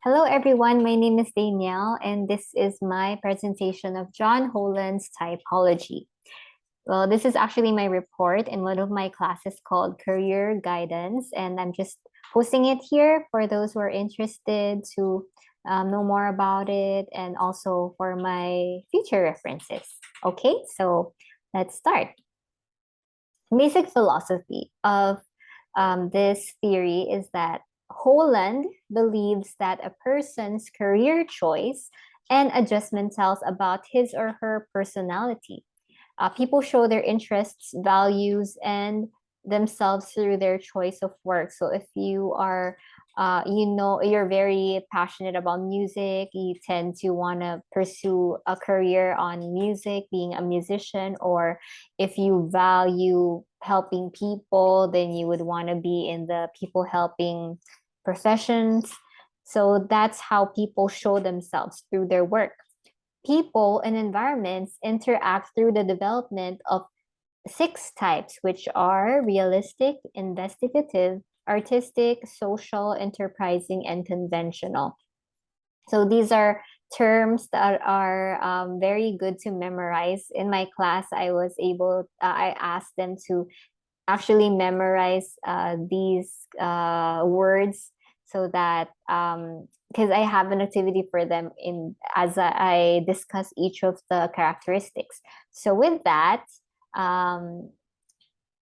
Hello everyone, my name is Danielle and this is my presentation of John Holland's Typology. Well, this is actually my report in one of my classes called Career Guidance, and I'm just posting it here for those who are interested to know more about it and also for my future references. Okay, so let's start. Basic philosophy of this theory is that Holland believes that a person's career choice and adjustment tells about his or her personality. People show their interests, values, and themselves through their choice of work. So if you are, you're very passionate about music, you tend to want to pursue a career on music, being a musician, or if you value helping people, then you would want to be in the people helping professions. So that's how people show themselves through their work. People and environments interact through the development of 6 types, which are realistic, investigative, artistic, social, enterprising, and conventional. So these are terms that are very good to memorize. In my class, I asked them to actually memorize these words so that because I have an activity for them in as I discuss each of the characteristics. So with that,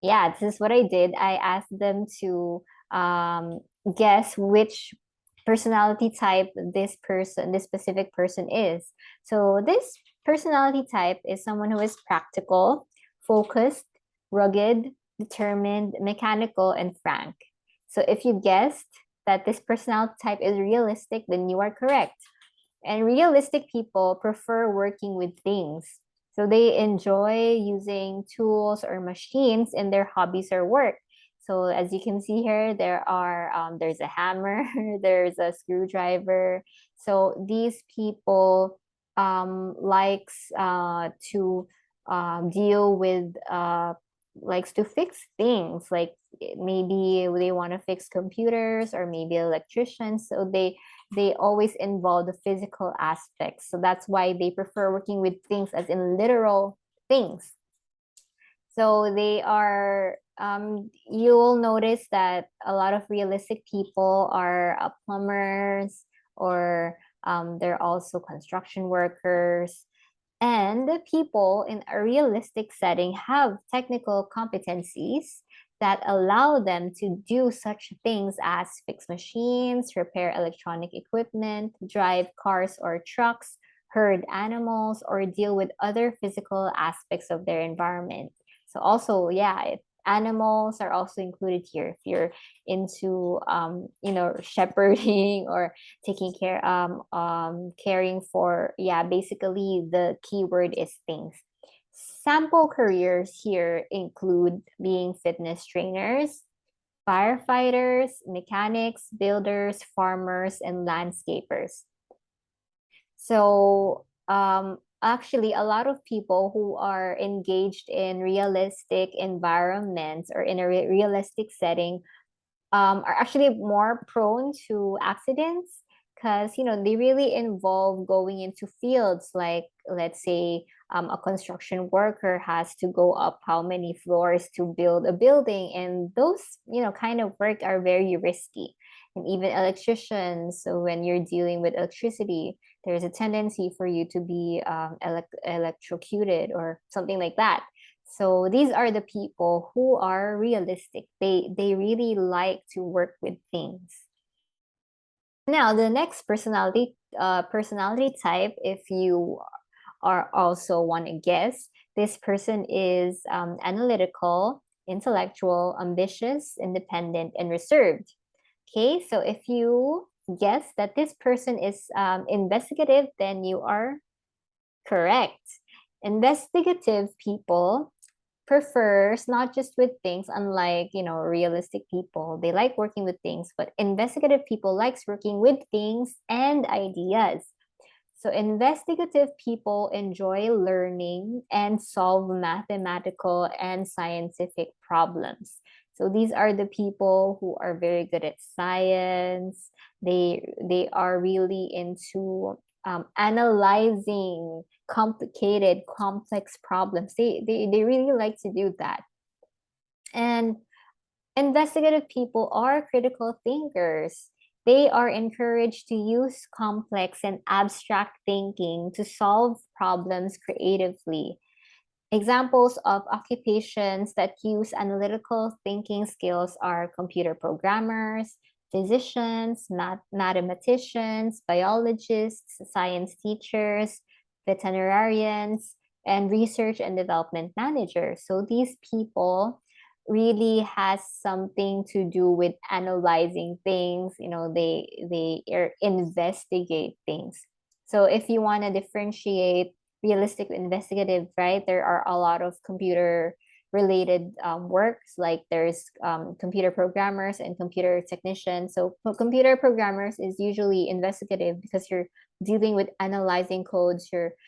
yeah, this is what I did. I asked them to guess which personality type this specific person is. So this personality type is someone who is practical, focused, rugged, determined, mechanical, and frank. So if you guessed that this personality type is realistic, then you are correct. And realistic people prefer working with things. So they enjoy using tools or machines in their hobbies or work. So as you can see here, there's a hammer, there's a screwdriver. So these people likes to deal with likes to fix things, like maybe they want to fix computers or maybe electricians. So they always involve the physical aspects. So that's why they prefer working with things as in literal things. So they are, you'll notice that a lot of realistic people are plumbers or they're also construction workers. And the people in a realistic setting have technical competencies that allow them to do such things as fix machines, repair electronic equipment, drive cars or trucks, herd animals, or deal with other physical aspects of their environment. So also, yeah, animals are also included here if you're into shepherding or taking care caring for, yeah, basically the keyword is things. Sample careers here include being fitness trainers, firefighters, mechanics, builders, farmers, and landscapers. So actually, a lot of people who are engaged in realistic environments or in a realistic setting are actually more prone to accidents because they really involve going into fields like, let's say, a construction worker has to go up how many floors to build a building, and those kind of work are very risky. And even electricians, so when you're dealing with electricity, there's a tendency for you to be electrocuted or something like that. So these are the people who are realistic. They really like to work with things. Now, the next personality type, if you are also want to guess, this person is analytical, intellectual, ambitious, independent, and reserved. Okay, so if you guess that this person is investigative, then you are correct. Investigative people prefers not just with things, unlike realistic people. They like working with things, but investigative people likes working with things and ideas. So investigative people enjoy learning and solve mathematical and scientific problems. So these are the people who are very good at science. They are really into analyzing complicated, complex problems. They really like to do that. And investigative people are critical thinkers. They are encouraged to use complex and abstract thinking to solve problems creatively. Examples of occupations that use analytical thinking skills are computer programmers, physicians, mathematicians, biologists, science teachers, veterinarians, and research and development managers. So these people really has something to do with analyzing things. They investigate things. So if you want to differentiate realistic investigative, right, there are a lot of computer related works, like there's computer programmers and computer technicians. So computer programmers is usually investigative because you're dealing with analyzing codes, you're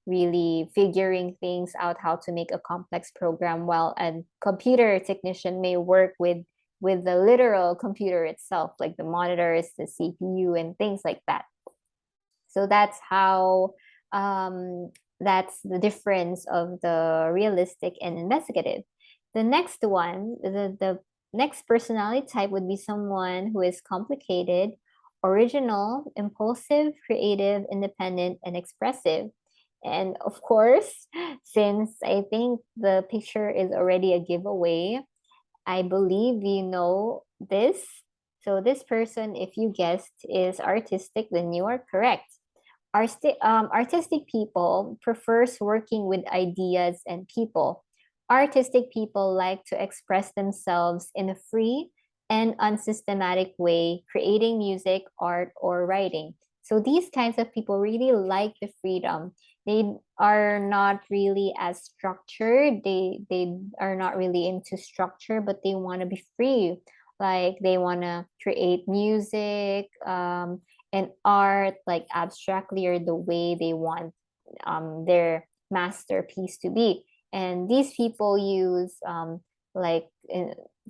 really figuring things out, how to make a complex program, while a computer technician may work with the literal computer itself, like the monitors, the CPU, and things like that. So that's how that's the difference of the realistic and investigative. The next one, the next personality type would be someone who is complicated, original, impulsive, creative, independent, and expressive. And of course, since I think the picture is already a giveaway, I believe you know this. So this person, if you guessed, is artistic, then you are correct. Artistic people prefers working with ideas and people. Artistic people like to express themselves in a free and unsystematic way, creating music, art, or writing. So these kinds of people really like the freedom. They are not really as structured. They are not really into structure, but they want to be free. Like they want to create music, and art, like abstractly, or the way they want their masterpiece to be. And these people use like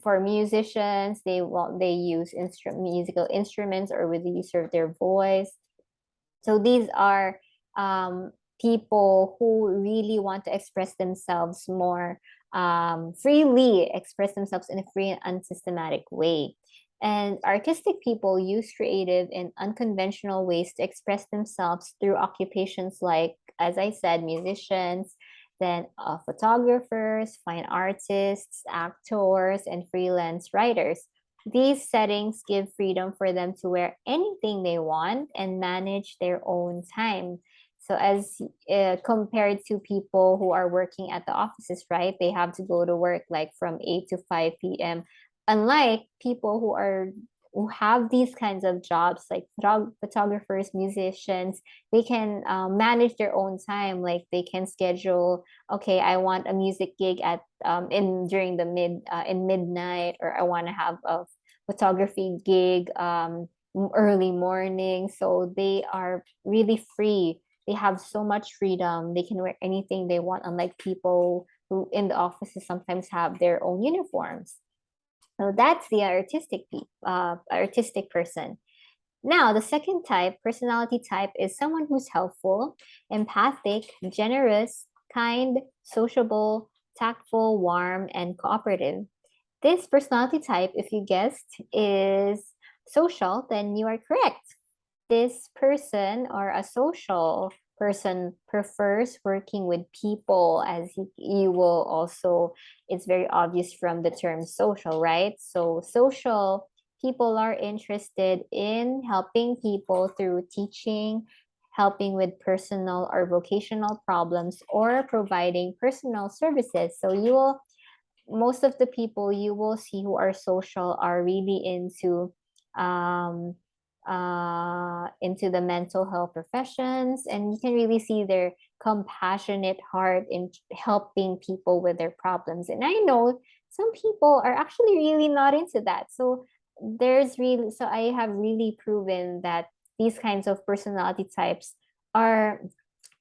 for musicians, they use musical instruments or with the use of their voice. So these are people who really want to express themselves more freely, express themselves in a free and unsystematic way. And artistic people use creative and unconventional ways to express themselves through occupations like, as I said, musicians, then photographers, fine artists, actors, and freelance writers. These settings give freedom for them to wear anything they want and manage their own time. So as compared to people who are working at the offices, right? They have to go to work like from 8 to 5 p.m. Unlike people who have these kinds of jobs like photographers, musicians, they can manage their own time. Like they can schedule, okay, I want a music gig at in during the in midnight, or I want to have a photography gig early morning. So they are really free. They have so much freedom. They can wear anything they want, unlike people who in the offices sometimes have their own uniforms. So that's the artistic person. Now, the second type, personality type, is someone who's helpful, empathic, generous, kind, sociable, tactful, warm, and cooperative. This personality type, if you guessed, is social, then you are correct. This person, or a social person, prefers working with people, as you will also, it's very obvious from the term social, right? So social people are interested in helping people through teaching, helping with personal or vocational problems, or providing personal services. So you will, most of the people you will see who are social are really into the mental health professions, and you can really see their compassionate heart in helping people with their problems. And I know some people are actually really not into that. So I have really proven that these kinds of personality types are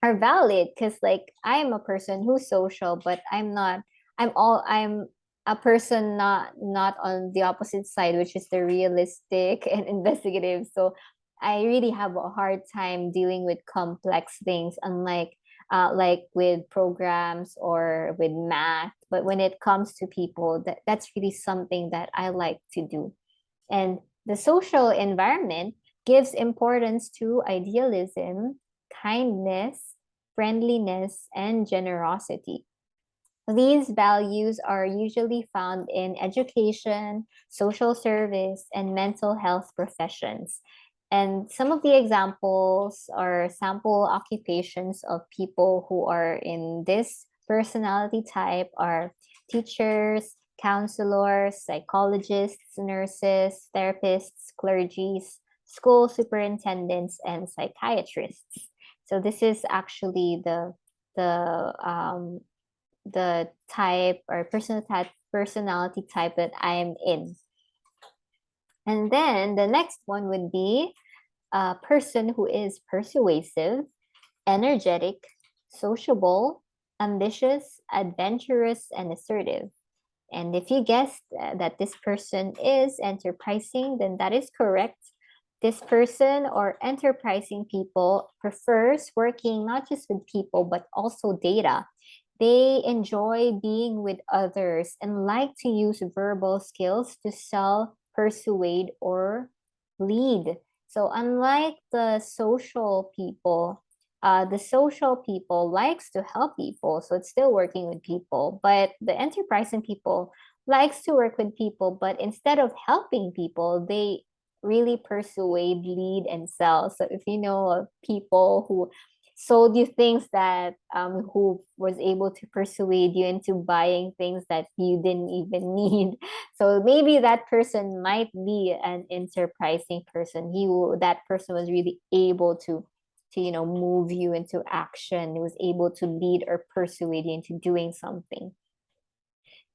valid, because like I am a person who's social, but I'm not I'm all I'm a person not on the opposite side, which is the realistic and investigative. So I really have a hard time dealing with complex things, unlike like with programs or with math. But when it comes to people, that's really something that I like to do. And the social environment gives importance to idealism, kindness, friendliness, and generosity. These values are usually found in education, social service, and mental health professions. And some of the examples are sample occupations of people who are in this personality type are teachers, counselors, psychologists, nurses, therapists, clergies, school superintendents, and psychiatrists. So this is actually the the type or personality type that I'm in. And then the next one would be a person who is persuasive, energetic, sociable, ambitious, adventurous, and assertive. And if you guessed that this person is enterprising, then that is correct. This person or enterprising people prefers working not just with people, but also data. They enjoy being with others and like to use verbal skills to sell, persuade, or lead. So unlike the social people likes to help people, so it's still working with people. But the enterprising people likes to work with people, but instead of helping people, they really persuade, lead, and sell. So if you know of people who sold you things that who was able to persuade you into buying things that you didn't even need, so maybe that person might be an enterprising person. That person was really able to move you into action. He was able to lead or persuade you into doing something.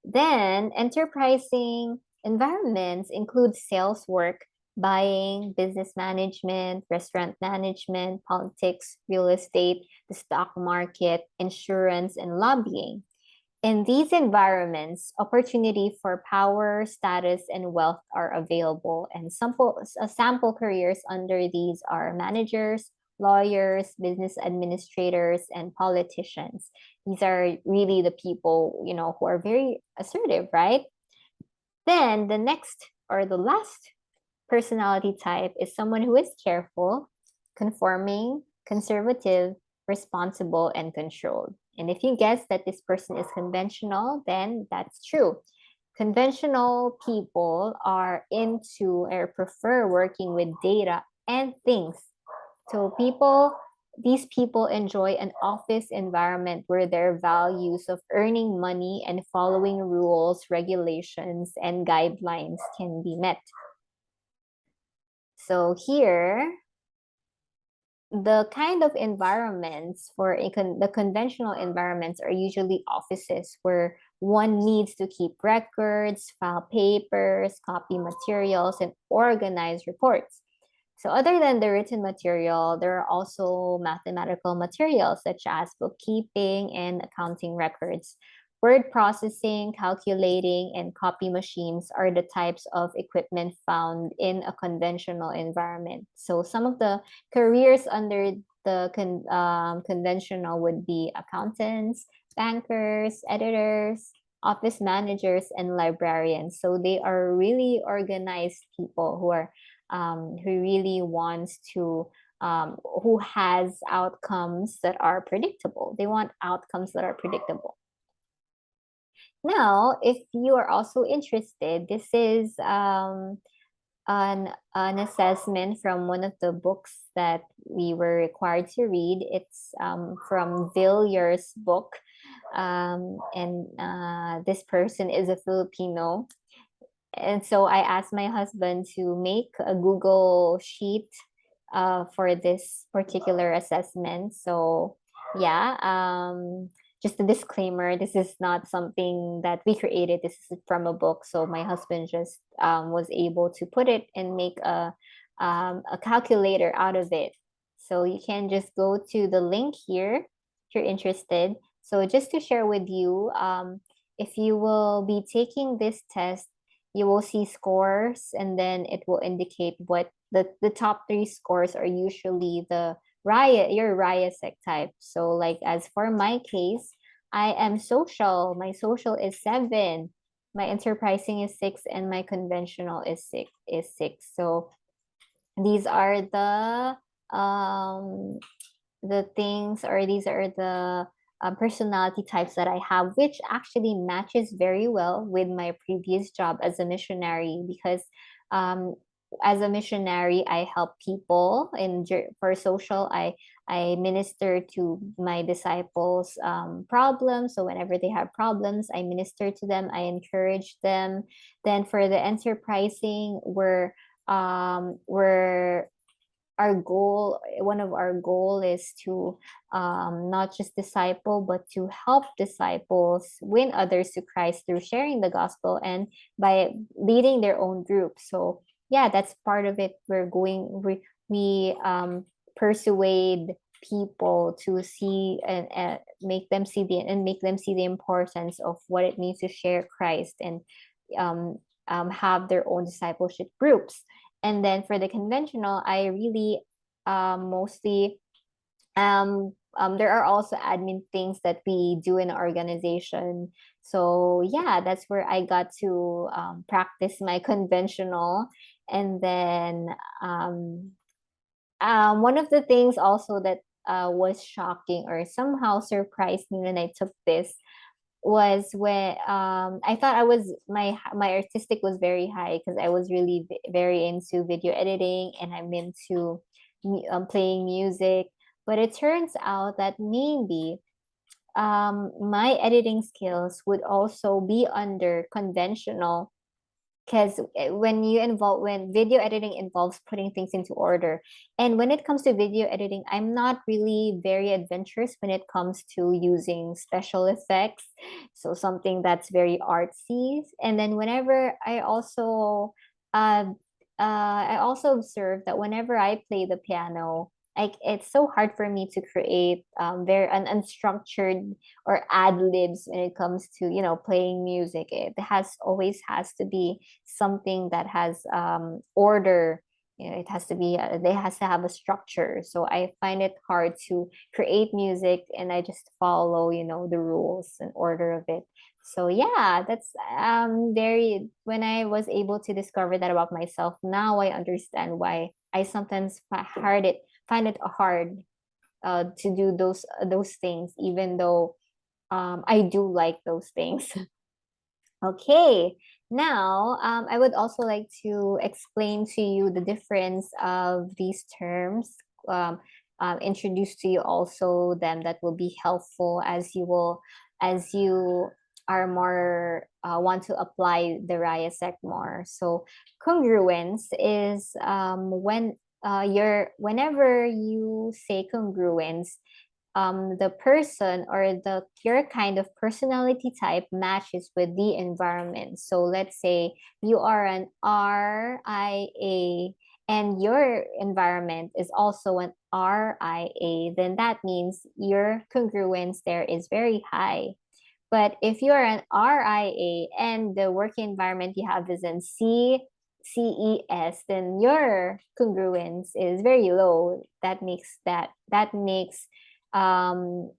Then enterprising environments include sales work, buying, business management, restaurant management, politics, real estate, the stock market, insurance, and lobbying. In these environments, opportunity for power, status, and wealth are available, and sample careers under these are managers, lawyers, business administrators, and politicians. These are really the people, who are very assertive, right? Then the next or the last personality type is someone who is careful, conforming, conservative, responsible, and controlled. And if you guess that this person is conventional, then that's true. Conventional people are into or prefer working with data and things. So these people enjoy an office environment where their values of earning money and following rules, regulations, and guidelines can be met. So here, the kind of environments for the conventional environments are usually offices where one needs to keep records, file papers, copy materials, and organize reports. So other than the written material, there are also mathematical materials such as bookkeeping and accounting records. Word processing, calculating, and copy machines are the types of equipment found in a conventional environment. So some of the careers under the conventional would be accountants, bankers, editors, office managers, and librarians. So they are really organized people who really wants to who has outcomes that are predictable. They want outcomes that are predictable. Now, if you are also interested, this is an assessment from one of the books that we were required to read. It's from Villar's book. And this person is a Filipino. And so I asked my husband to make a Google sheet for this particular assessment. So yeah, just a disclaimer, this is not something that we created. This is from a book. So my husband just was able to put it and make a calculator out of it. So you can just go to the link here if you're interested. So just to share with you, if you will be taking this test, you will see scores, and then it will indicate what the top 3 scores are usually your R-ealistic type. So like as for my case, I am social. My social is 7. My enterprising is 6, and my conventional is 6. So these are the things, or these are the personality types that I have, which actually matches very well with my previous job as a missionary, because um, as a missionary, I help people for social. I minister to my disciples problems. So whenever they have problems, I minister to them. I encourage them. Then for the enterprising, we're one of our goal is to not just disciple, but to help disciples win others to Christ through sharing the gospel and by leading their own group. So yeah, that's part of it. We persuade people to see and make them see the importance of what it means to share Christ, and um, have their own discipleship groups. And then for the conventional, I really mostly there are also admin things that we do in our organization. So yeah, that's where I got to practice my conventional. And then one of the things also that was shocking or somehow surprised me when I took this was when I thought my artistic was very high, because I was really very into video editing, and I'm into playing music. But it turns out that maybe my editing skills would also be under conventional, because when video editing involves putting things into order, and when it comes to video editing, I'm not really very adventurous when it comes to using special effects, so something that's very artsy. And then whenever I also observed that whenever I play the piano, it's so hard for me to create very unstructured or ad libs when it comes to playing music. It always has to be something that has order. It has to be they has to have a structure. So I find it hard to create music, and I just follow the rules and order of it. So yeah, that's very when I was able to discover that about myself, now I understand why I sometimes find it hard to do those things, even though I do like those things. Okay, now I would also like to explain to you the difference of these terms, introduce to you also them that will be helpful as you are more want to apply the RIASEC more. So congruence is whenever you say congruence, the person or your kind of personality type matches with the environment. So let's say you are an RIA and your environment is also an RIA, then that means your congruence there is very high. But if you are an RIA and the working environment you have is in CES, then your congruence is very low. That makes um,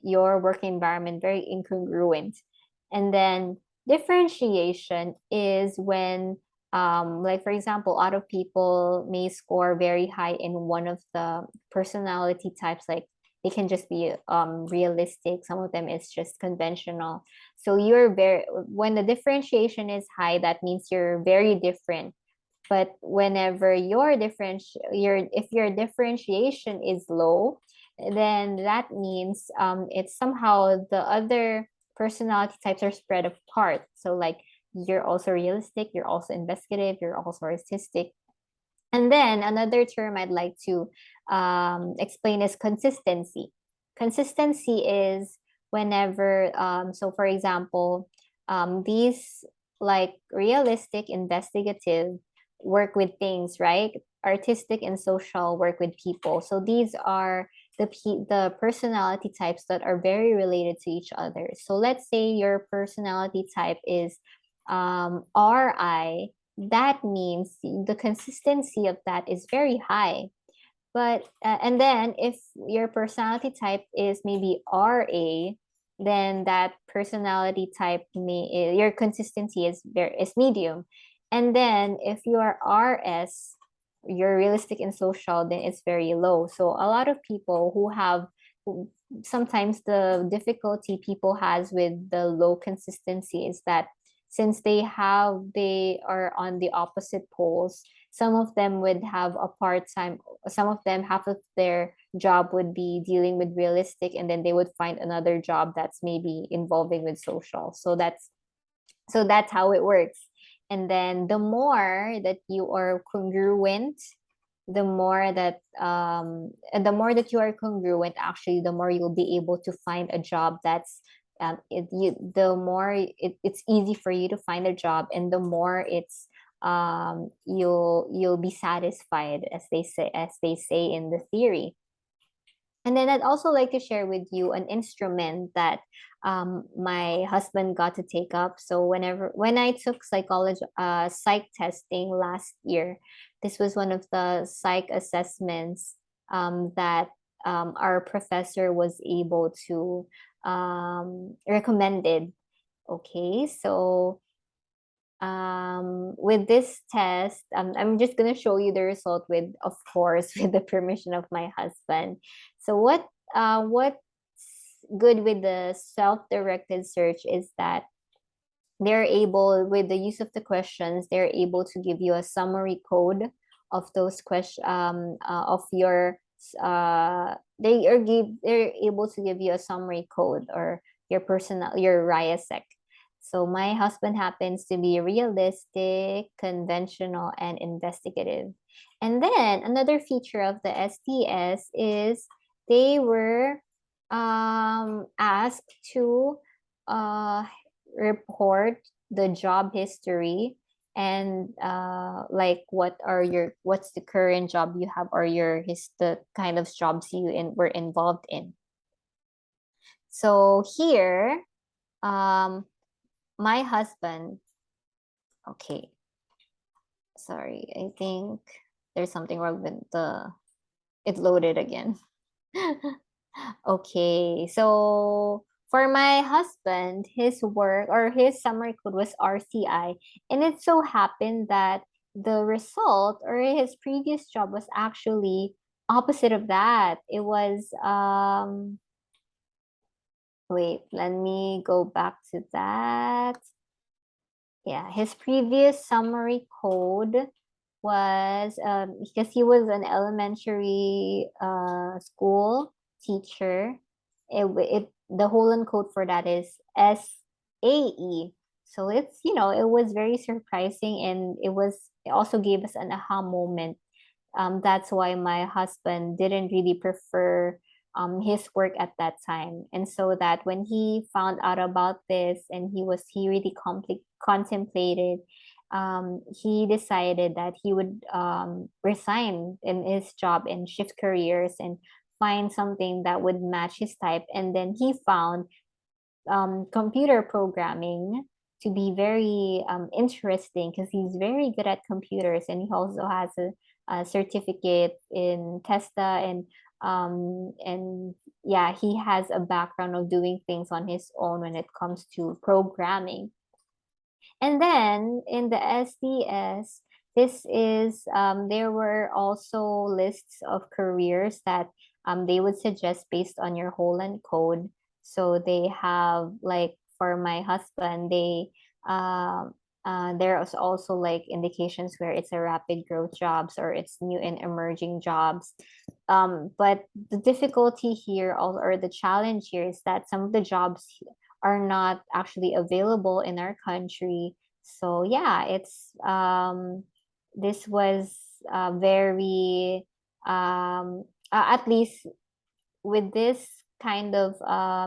your work environment very incongruent. And then differentiation is when, like for example, a lot of people may score very high in one of the personality types, like they can just be realistic. Some of them is just conventional. So when the differentiation is high, that means you're very different. But whenever if your differentiation is low, then that means it's somehow the other personality types are spread apart. So like you're also realistic, you're also investigative, you're also artistic. And then another term I'd like to explain is consistency. Consistency is whenever, so for example, these like realistic, investigative work with things, right? Artistic and social work with people. So these are the personality types that are very related to each other. So let's say your personality type is RI. That means the consistency of that is very high. But and then if your personality type is maybe RA, then that personality type your consistency is medium. And then if you are RS, you're realistic and social, then it's very low. So a lot of people sometimes the difficulty people has with the low consistency is that since they are on the opposite poles, some of them would have a part-time, some of them half of their job would be dealing with realistic, and then they would find another job that's maybe involving with social. So that's how it works. And then the more that you are congruent, the more that you are congruent, actually, the more you'll be able to find a job that's it's easy for you to find a job, and the more you'll be satisfied, as they say in the theory. And then I'd also like to share with you an instrument that my husband got to take up. So when I took psych testing last year, this was one of the psych assessments that our professor was able to recommended. Okay, so with this test, I'm just gonna show you the result with, of course, with the permission of my husband. So what's good with the self-directed search is that they're able, with the use of the questions, they're able to give you a summary code of those questions of your they're able to give you a summary code or your R-ealistic. So my husband happens to be realistic, conventional, and investigative. And then another feature of the STS is they were asked to report the job history and like what's the current job you have, or the kind of jobs you were involved in. So here my husband, okay, sorry, I think there's something wrong with it loaded again. Okay, so for my husband, his work or his summary code was RCI, and it so happened that the result or his previous job was actually opposite of that. It was wait, let me go back to that. Yeah, his previous summary code was because he was an elementary school teacher. The Holland code for that is SAE. So it's, it was very surprising, and it also gave us an aha moment. That's why my husband didn't really prefer his work at that time. And so that when he found out about this and he really contemplated, he decided that he would resign in his job and shift careers and find something that would match his type. And then he found computer programming to be very interesting, because he's very good at computers, and he also has a certificate in Testa, and yeah, he has a background of doing things on his own when it comes to programming. And then in the SDS, there were also lists of careers that they would suggest based on your Holland code. So they have, like, for my husband, there is also like indications where it's a rapid growth jobs or it's new and emerging jobs. But the difficulty here, or the challenge here, is that some of the jobs are not actually available in our country. So yeah, this was very at least with this kind of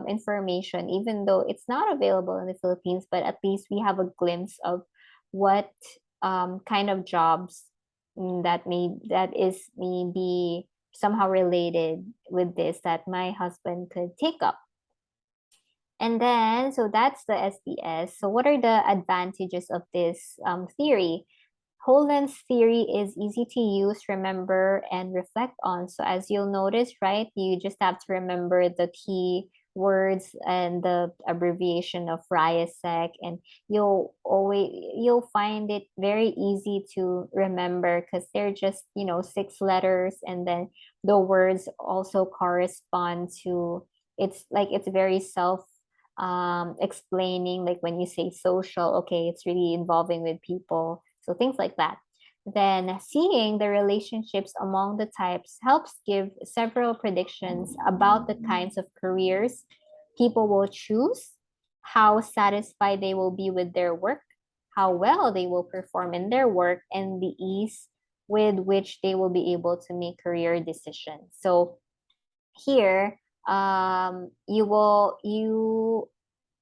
information, even though it's not available in the Philippines, but at least we have a glimpse of what kind of jobs that is maybe somehow related with this that my husband could take up. And then, so that's the SDS. So what are the advantages of this theory? Holland's theory is easy to use, remember, and reflect on. So as you'll notice, right, you just have to remember the key words and the abbreviation of R-ealistic, and you'll find it very easy to remember because they're just, 6 letters, and then the words also correspond to, it's very self explaining, like when you say social, okay, it's really involving with people, so things like that. Then seeing the relationships among the types helps give several predictions about the kinds of careers people will choose, how satisfied they will be with their work, how well they will perform in their work, and the ease with which they will be able to make career decisions. So here, you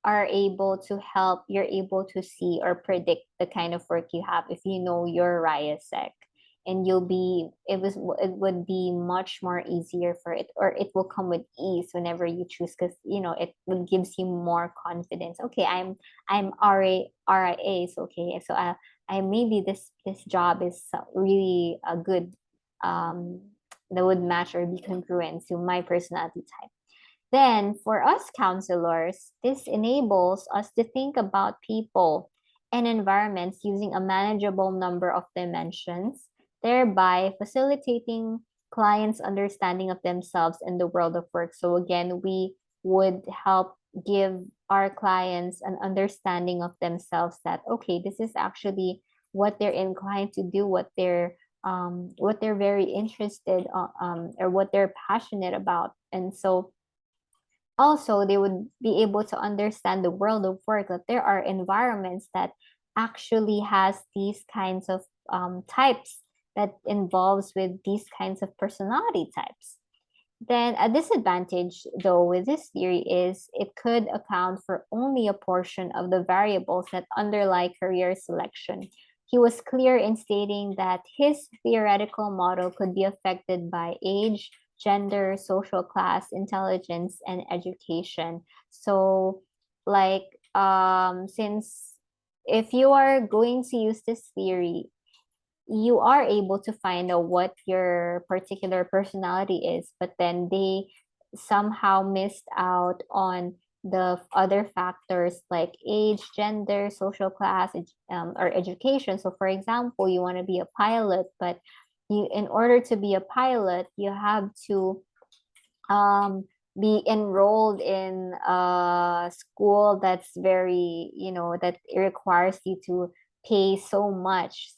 are able to help, you're able to see or predict the kind of work you have if you know your R-ealistic, and it would be much more easier for it, or it will come with ease whenever you choose, because it will gives you more confidence. Okay, I'm RIA, so okay, so I maybe this job is really a good that would match or be congruent to my personality type. Then, for us counselors, this enables us to think about people and environments using a manageable number of dimensions, thereby facilitating clients' understanding of themselves and the world of work. So again, we would help give our clients an understanding of themselves that, okay, this is actually what they're inclined to do, what they're very interested or what they're passionate about. And so also they would be able to understand the world of work, that there are environments that actually has these kinds of types, that involves with these kinds of personality types. Then a disadvantage, though, with this theory is it could account for only a portion of the variables that underlie career selection. He was clear in stating that his theoretical model could be affected by age, gender, social class, intelligence, and education. So, like, since if you are going to use this theory, you are able to find out what your particular personality is, but then they somehow missed out on the other factors like age, gender, social class, or education. So for example, you want to be a pilot, but in order to be a pilot, you have to be enrolled in a school that's very, that requires you to pay so much.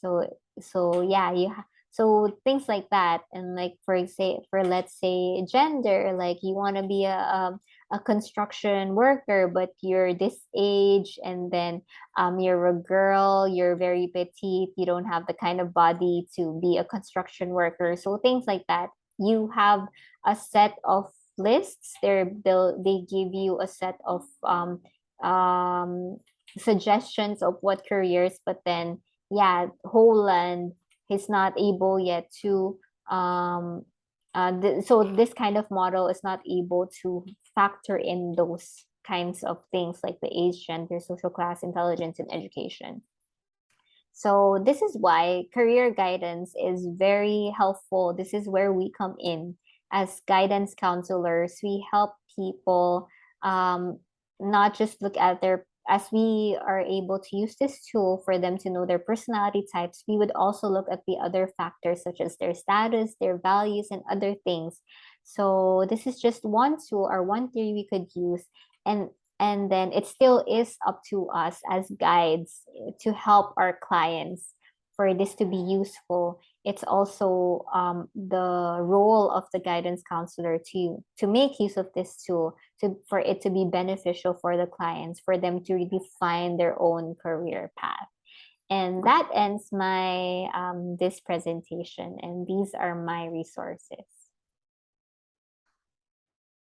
So yeah, so things like that. And like for let's say gender, like you want to be a construction worker, but you're this age, and then you're a girl, you're very petite, you don't have the kind of body to be a construction worker. So things like that. You have a set of lists. They give you a set of suggestions of what careers, but then yeah, Holland is not able yet to so this kind of model is not able to factor in those kinds of things like the age, gender, social class, intelligence, and education. So this is why career guidance is very helpful. This is where we come in as guidance counselors. We help people not just look at as we are able to use this tool for them to know their personality types, we would also look at the other factors such as their status, their values, and other things. So this is just one tool or one theory we could use. And then it still is up to us as guides to help our clients for this to be useful. It's also the role of the guidance counselor to make use of this tool for it to be beneficial for the clients, for them to really find their own career path. And that ends my this presentation, and these are my resources.